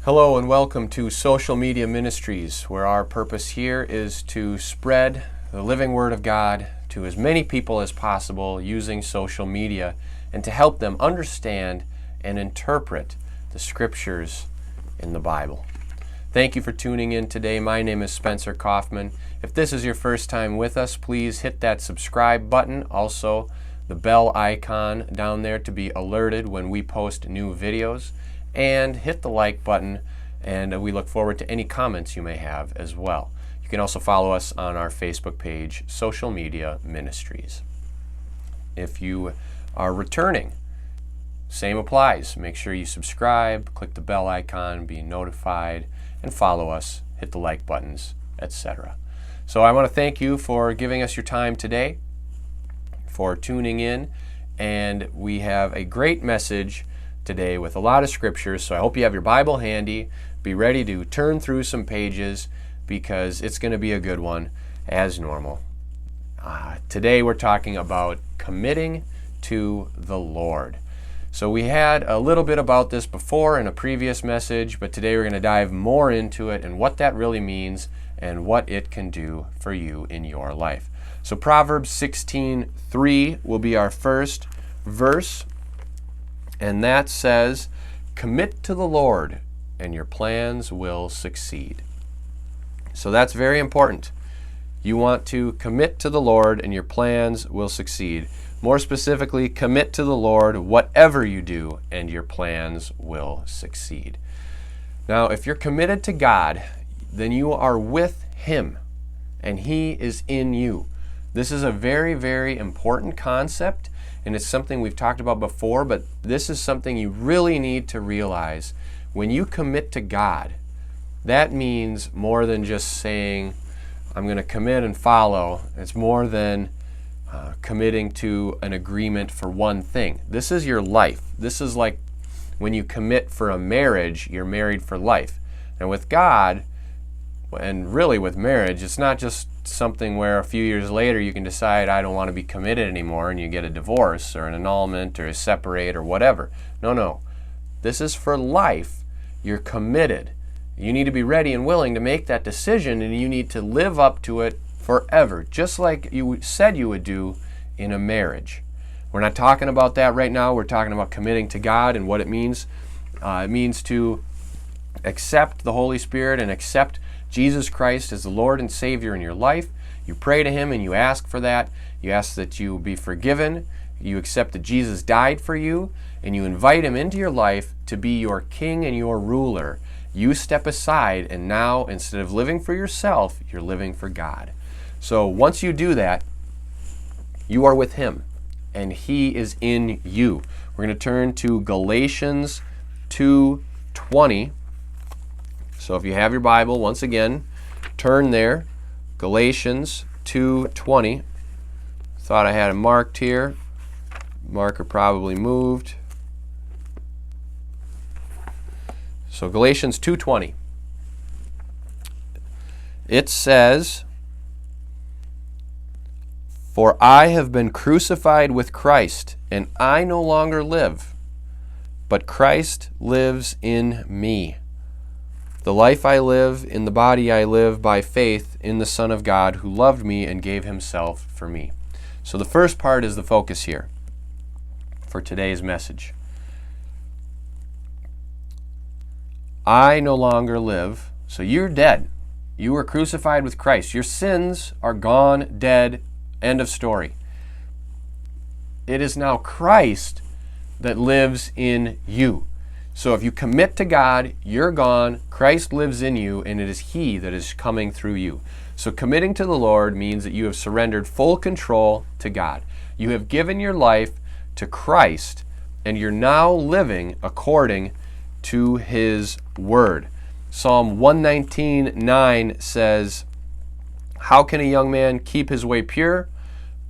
Hello and welcome to Social Media Ministries, where our purpose here is to spread the living Word of God to as many people as possible using social media and to help them understand and interpret the Scriptures in the Bible. Thank you for tuning in today. My name is Spencer Kaufman. If this is your first time with us, please hit that subscribe button, also the bell icon down there to be alerted when we post new videos, and hit the like button, and we look forward to any comments you may have as well. You can also follow us on our Facebook page, Social Media Ministries. If you are returning, same applies. Make sure you subscribe, click the bell icon, be notified, and follow us, hit the like buttons, etc. So I want to thank you for giving us your time today, for tuning in, and we have a great message today with a lot of scriptures, so I hope you have your Bible handy. Be ready to turn through some pages because it's going to be a good one as normal. Today we're talking about committing to the Lord. So we had a little bit about this before in a previous message, but today we're going to dive more into it and what that really means and what it can do for you in your life. So Proverbs 16:3 will be our first verse. And that says, commit to the Lord and your plans will succeed. So that's very important. You want to commit to the Lord and your plans will succeed. More specifically, commit to the Lord whatever you do and your plans will succeed. Now, if you're committed to God, then you are with Him and He is in you. This is a very, very important concept. And it's something we've talked about before, but this is something you really need to realize. When you commit to God, that means more than just saying, I'm going to commit and follow. It's more than committing to an agreement for one thing. This is your life. This is like when you commit for a marriage, you're married for life. And with God, and really with marriage, it's not just something where a few years later you can decide I don't want to be committed anymore and you get a divorce or an annulment or a separate or whatever. No. This is for life. You're committed. You need to be ready and willing to make that decision, and you need to live up to it forever, just like you said you would do in a marriage. We're not talking about that right now. We're talking about committing to God and what it means. It means to accept the Holy Spirit and accept Jesus Christ as the Lord and Savior in your life. You pray to Him and you ask for that. You ask that you be forgiven. You accept that Jesus died for you, and you invite Him into your life to be your King and your ruler. You step aside, and now instead of living for yourself, you're living for God. So once you do that, you are with Him and He is in you. We're going to turn to Galatians 2:20. So if you have your Bible, once again, turn there. Galatians 2:20. Thought I had it marked here. Marker probably moved. So Galatians 2:20. It says, "For I have been crucified with Christ, and I no longer live, but Christ lives in me. The life I live, in the body I live by faith in the Son of God who loved me and gave Himself for me." So the first part is the focus here for today's message. I no longer live. So you're dead. You were crucified with Christ. Your sins are gone, dead, end of story. It is now Christ that lives in you. So if you commit to God, you're gone, Christ lives in you, and it is He that is coming through you. So committing to the Lord means that you have surrendered full control to God. You have given your life to Christ, and you're now living according to His Word. Psalm 119:9 says, "How can a young man keep his way pure?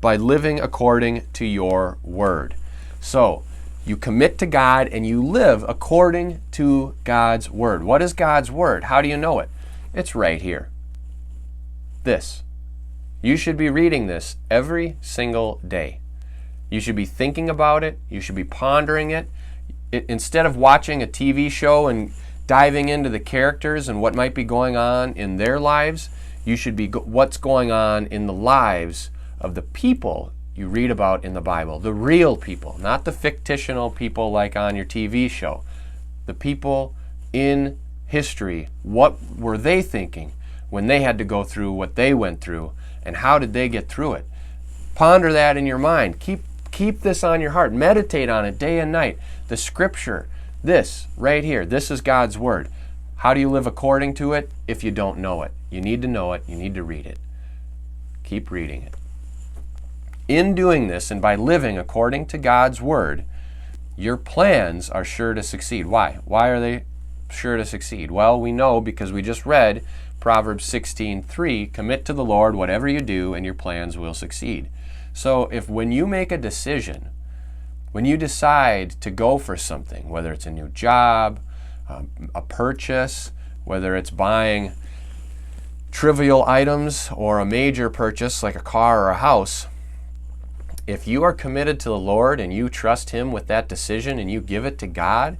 By living according to your Word." So, you commit to God and you live according to God's Word. What is God's Word? How do you know it? It's right here. This. You should be reading this every single day. You should be thinking about it. You should be pondering it. Instead of watching a TV show and diving into the characters and what might be going on in their lives. You should be what's going on in the lives of the people you read about in the Bible, the real people, not the fictional people like on your TV show. The people in history, what were they thinking when they had to go through what they went through, and how did they get through it? Ponder that in your mind. Keep this on your heart. Meditate on it day and night. The scripture, this right here, this is God's word. How do you live according to it if you don't know it? You need to know it. You need to read it. Keep reading it. In doing this, and by living according to God's word, your plans are sure to succeed. Why? Why are they sure to succeed? Well, we know because we just read Proverbs 16:3, commit to the Lord whatever you do, and your plans will succeed. So if when you make a decision, when you decide to go for something, whether it's a new job, a purchase, whether it's buying trivial items or a major purchase like a car or a house, if you are committed to the Lord and you trust Him with that decision and you give it to God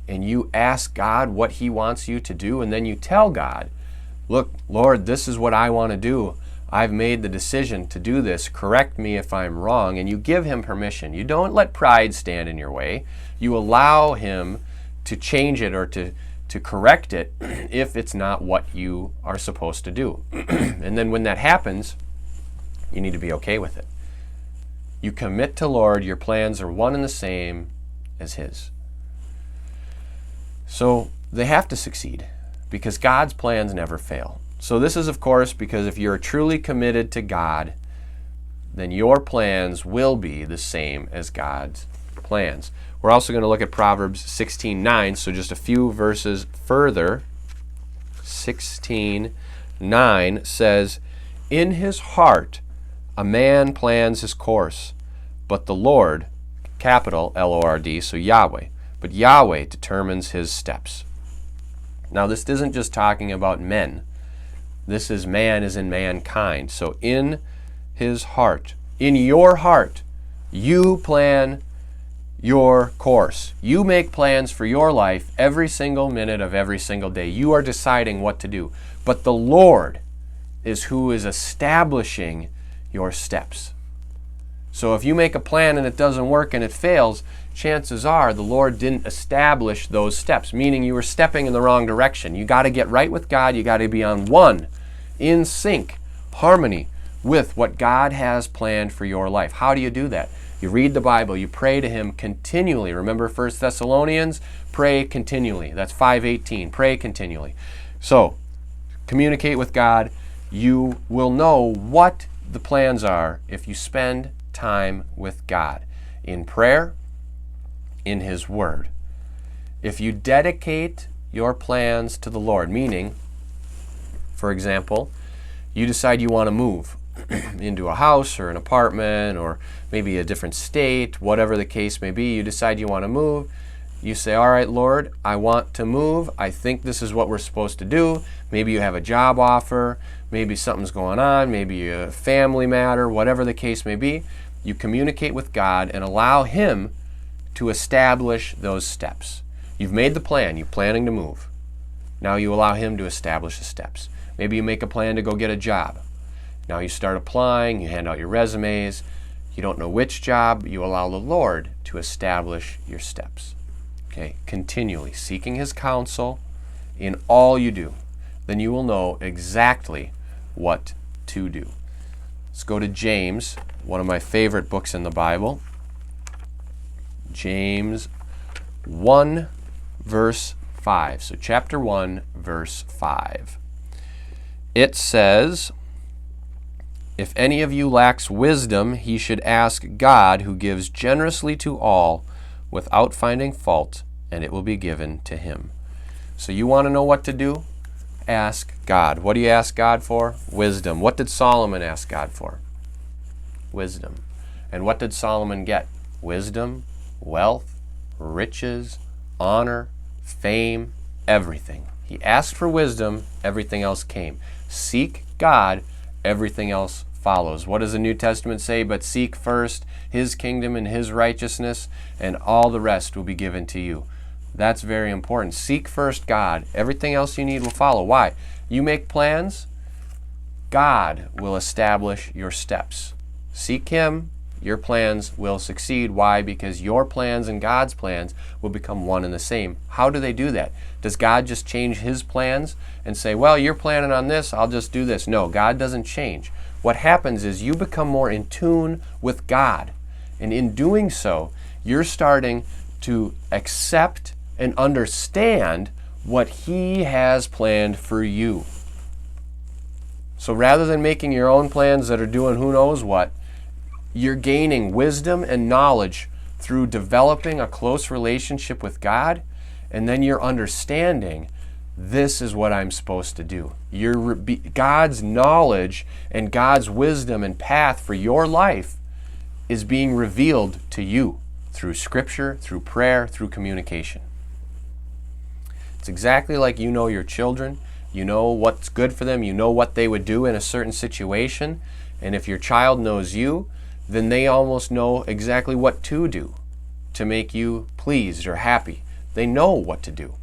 and you ask God what He wants you to do, and then you tell God, look, Lord, this is what I want to do. I've made the decision to do this. Correct me if I'm wrong. And you give Him permission. You don't let pride stand in your way. You allow Him to change it or to correct it if it's not what you are supposed to do. And then when that happens, you need to be okay with it. You commit to Lord, your plans are one and the same as His. So they have to succeed because God's plans never fail. So this is, of course, because if you're truly committed to God, then your plans will be the same as God's plans. We're also going to look at Proverbs 16:9, so just a few verses further. 16:9 says, in his heart a man plans his course, but the Lord, capital L-O-R-D, so Yahweh, but Yahweh determines his steps. Now this isn't just talking about men. This is man as in mankind. So in his heart, in your heart, you plan your course. You make plans for your life every single minute of every single day. You are deciding what to do. But the Lord is who is establishing your steps. So if you make a plan and it doesn't work and it fails, chances are the Lord didn't establish those steps, meaning you were stepping in the wrong direction. You got to get right with God. You got to be on one, in sync, harmony with what God has planned for your life. How do you do that? You read the Bible. You pray to Him continually. Remember 1 Thessalonians? Pray continually. That's 5:18. Pray continually. So, communicate with God. You will know what the plans are if you spend time with God in prayer, in His Word. If you dedicate your plans to the Lord, meaning, for example, you decide you want to move into a house or an apartment or maybe a different state, whatever the case may be, you decide you want to move. You say, all right, Lord, I want to move. I think this is what we're supposed to do. Maybe you have a job offer. Maybe something's going on. Maybe a family matter, whatever the case may be. You communicate with God and allow Him to establish those steps. You've made the plan. You're planning to move. Now you allow Him to establish the steps. Maybe you make a plan to go get a job. Now you start applying. You hand out your resumes. You don't know which job. You allow the Lord to establish your steps. Okay, continually seeking His counsel in all you do. Then you will know exactly what to do. Let's go to James, one of my favorite books in the Bible. James 1, verse 5. So chapter 1, verse 5. It says, if any of you lacks wisdom, he should ask God, who gives generously to all without finding fault, and it will be given to him. So you want to know what to do? Ask God. What do you ask God for? Wisdom. What did Solomon ask God for? Wisdom. And what did Solomon get? Wisdom, wealth, riches, honor, fame, everything. He asked for wisdom, everything else came. Seek God, everything else follows. What does the New Testament say? But seek first His kingdom and His righteousness, and all the rest will be given to you. That's very important. Seek first God. Everything else you need will follow. Why? You make plans, God will establish your steps. Seek Him, your plans will succeed. Why? Because your plans and God's plans will become one and the same. How do they do that? Does God just change His plans and say, well, you're planning on this, I'll just do this? No, God doesn't change. What happens is you become more in tune with God. And in doing so, you're starting to accept and understand what He has planned for you. So rather than making your own plans that are doing who knows what, you're gaining wisdom and knowledge through developing a close relationship with God, and then you're understanding this is what I'm supposed to do. God's knowledge and God's wisdom and path for your life is being revealed to you through Scripture, through prayer, through communication. It's exactly like you know your children. You know what's good for them. You know what they would do in a certain situation. And if your child knows you, then they almost know exactly what to do to make you pleased or happy. They know what to do.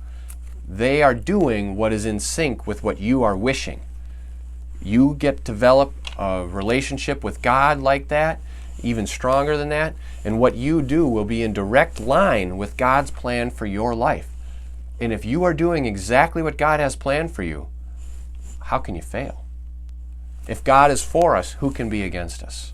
They are doing what is in sync with what you are wishing. You get to develop a relationship with God like that, even stronger than that, and what you do will be in direct line with God's plan for your life. And if you are doing exactly what God has planned for you, how can you fail? If God is for us, who can be against us?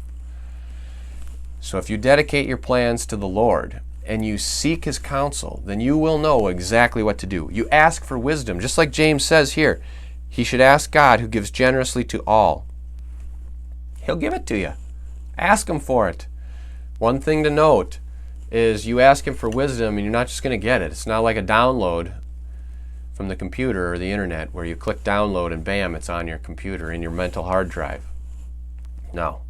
So if you dedicate your plans to the Lord and you seek His counsel, then you will know exactly what to do. You ask for wisdom, just like James says here. He should ask God, who gives generously to all. He'll give it to you. Ask Him for it. One thing to note is you ask Him for wisdom and you're not just going to get it. It's not like a download from the computer or the internet where you click download and bam, it's on your computer in your mental hard drive. No.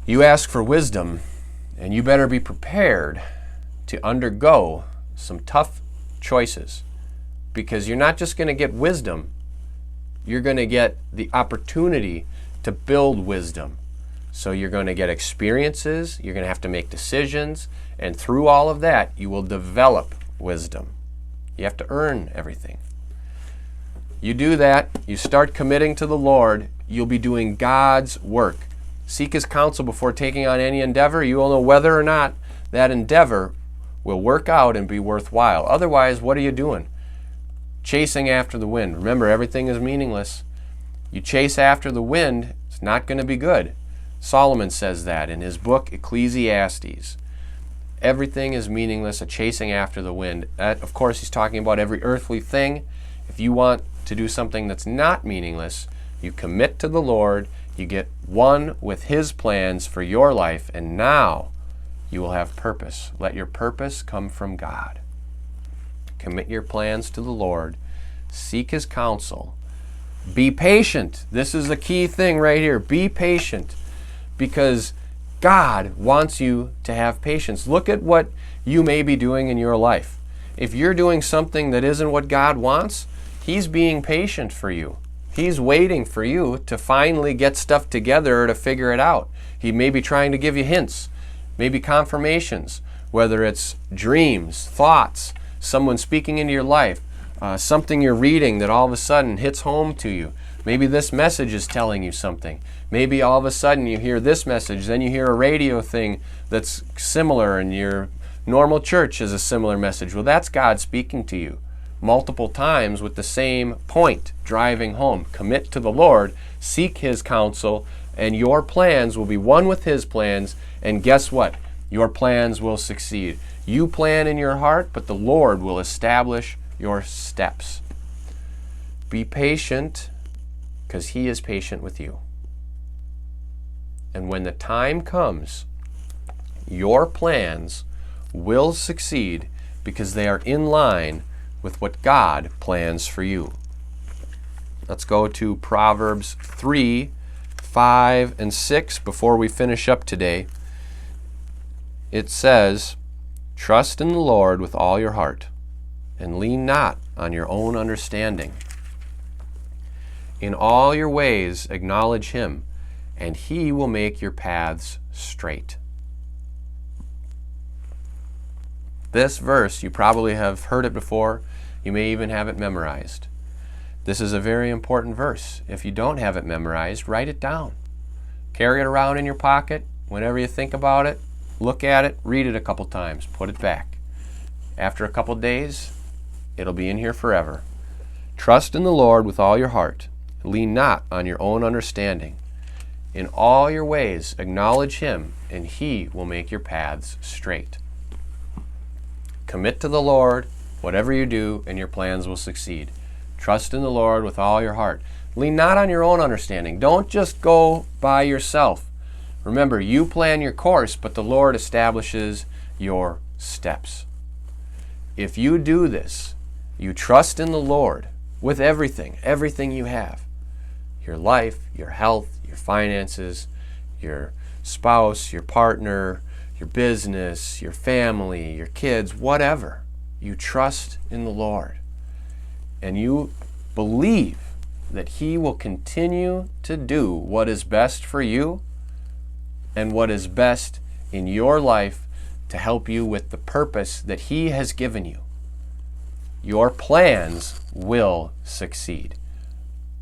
You ask for wisdom and you better be prepared to undergo some tough choices, because you're not just going to get wisdom, you're going to get the opportunity to build wisdom. So you're going to get experiences, you're going to have to make decisions, and through all of that, you will develop wisdom. You have to earn everything. You do that, you start committing to the Lord, you'll be doing God's work. Seek His counsel before taking on any endeavor. You will know whether or not that endeavor will work out and be worthwhile. Otherwise, what are you doing? Chasing after the wind. Remember, everything is meaningless. You chase after the wind, it's not going to be good. Solomon says that in his book, Ecclesiastes. Everything is meaningless, a chasing after the wind. That, of course, he's talking about every earthly thing. If you want to do something that's not meaningless, you commit to the Lord, you get one with His plans for your life, and now you will have purpose. Let your purpose come from God. Commit your plans to the Lord. Seek His counsel. Be patient. This is the key thing right here. Be patient, because God wants you to have patience. Look at what you may be doing in your life. If you're doing something that isn't what God wants, He's being patient for you. He's waiting for you to finally get stuff together or to figure it out. He may be trying to give you hints, maybe confirmations, whether it's dreams, thoughts, someone speaking into your life, something you're reading that all of a sudden hits home to you. Maybe this message is telling you something. Maybe all of a sudden you hear this message, then you hear a radio thing that's similar, and your normal church has a similar message. Well, that's God speaking to you multiple times with the same point, driving home. Commit to the Lord, seek His counsel, and your plans will be one with His plans, and guess what? Your plans will succeed. You plan in your heart, but the Lord will establish your steps. Be patient, because He is patient with you. And when the time comes, your plans will succeed because they are in line with what God plans for you. Let's go to Proverbs 3, 5, and 6 before we finish up today. It says, "Trust in the Lord with all your heart, and lean not on your own understanding. In all your ways acknowledge Him, and He will make your paths straight." This verse, you probably have heard it before. You may even have it memorized. This is a very important verse. If you don't have it memorized, write it down. Carry it around in your pocket. Whenever you think about it, look at it, read it a couple times, put it back. After a couple days, it'll be in here forever. Trust in the Lord with all your heart. Lean not on your own understanding. In all your ways acknowledge Him, and He will make your paths straight. Commit to the Lord whatever you do, and your plans will succeed. Trust in the Lord with all your heart. Lean not on your own understanding. Don't just go by yourself. Remember, you plan your course, but the Lord establishes your steps. If you do this, you trust in the Lord with everything you have. Your life, your health, your finances, your spouse, your partner, your business, your family, your kids, whatever. You trust in the Lord. And you believe that He will continue to do what is best for you and what is best in your life to help you with the purpose that He has given you. Your plans will succeed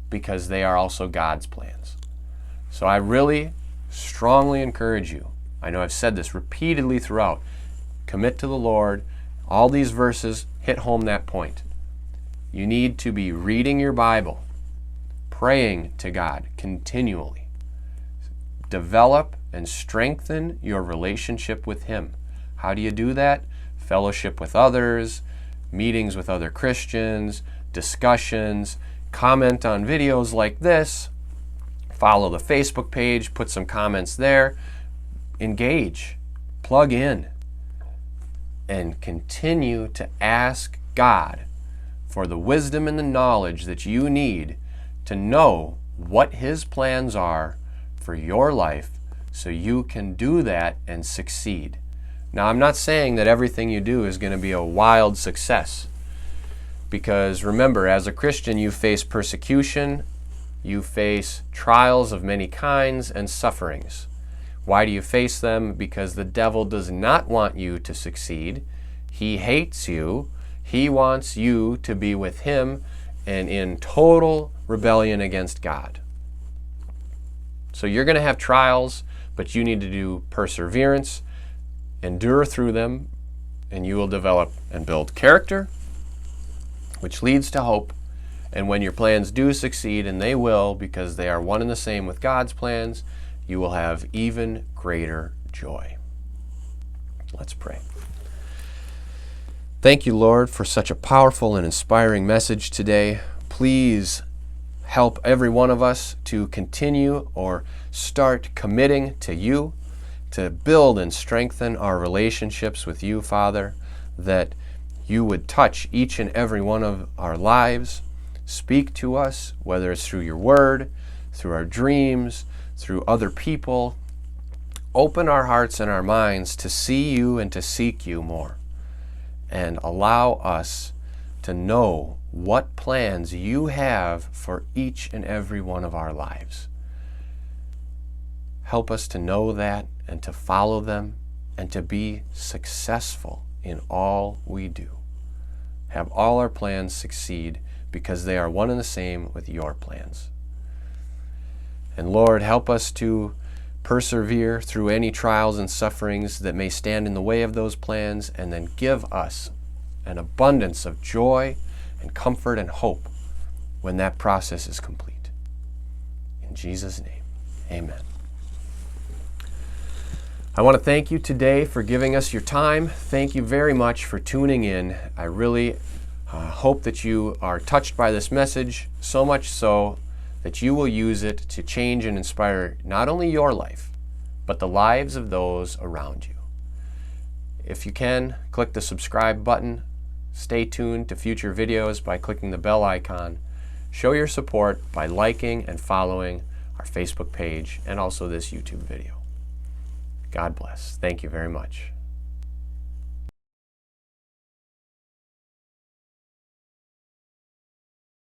because they are also God's plans. So I really strongly encourage you. I know I've said this repeatedly throughout. Commit to the Lord. All these verses hit home that point. You need to be reading your Bible, praying to God continually. Develop and strengthen your relationship with Him. How do you do that? Fellowship with others, meetings with other Christians, discussions, comment on videos like this, follow the Facebook page, put some comments there, engage, plug in, and continue to ask God for the wisdom and the knowledge that you need to know what His plans are for your life so you can do that and succeed. Now, I'm not saying that everything you do is going to be a wild success, because remember, as a Christian, you face persecution, you face trials of many kinds and sufferings. Why do you face them? Because the devil does not want you to succeed. He hates you. He wants you to be with him and in total rebellion against God. So you're going to have trials, but you need to do perseverance, endure through them, and you will develop and build character, which leads to hope. And when your plans do succeed, and they will, because they are one and the same with God's plans, you will have even greater joy. Let's pray. Thank you, Lord, for such a powerful and inspiring message today. Please help every one of us to continue or start committing to you, to build and strengthen our relationships with you, Father, that you would touch each and every one of our lives, speak to us, whether it's through your word, through our dreams, through other people. Open our hearts and our minds to see you and to seek you more, and allow us to know what plans you have for each and every one of our lives. Help us to know that and to follow them and to be successful in all we do. Have all our plans succeed because they are one and the same with your plans. And Lord, help us to persevere through any trials and sufferings that may stand in the way of those plans, and then give us an abundance of joy and comfort and hope when that process is complete. In Jesus' name, amen. I want to thank you today for giving us your time. Thank you very much for tuning in. I really hope that you are touched by this message, so much so that you will use it to change and inspire not only your life, but the lives of those around you. If you can, click the subscribe button. Stay tuned to future videos by clicking the bell icon. Show your support by liking and following our Facebook page and also this YouTube video. God bless. Thank you very much.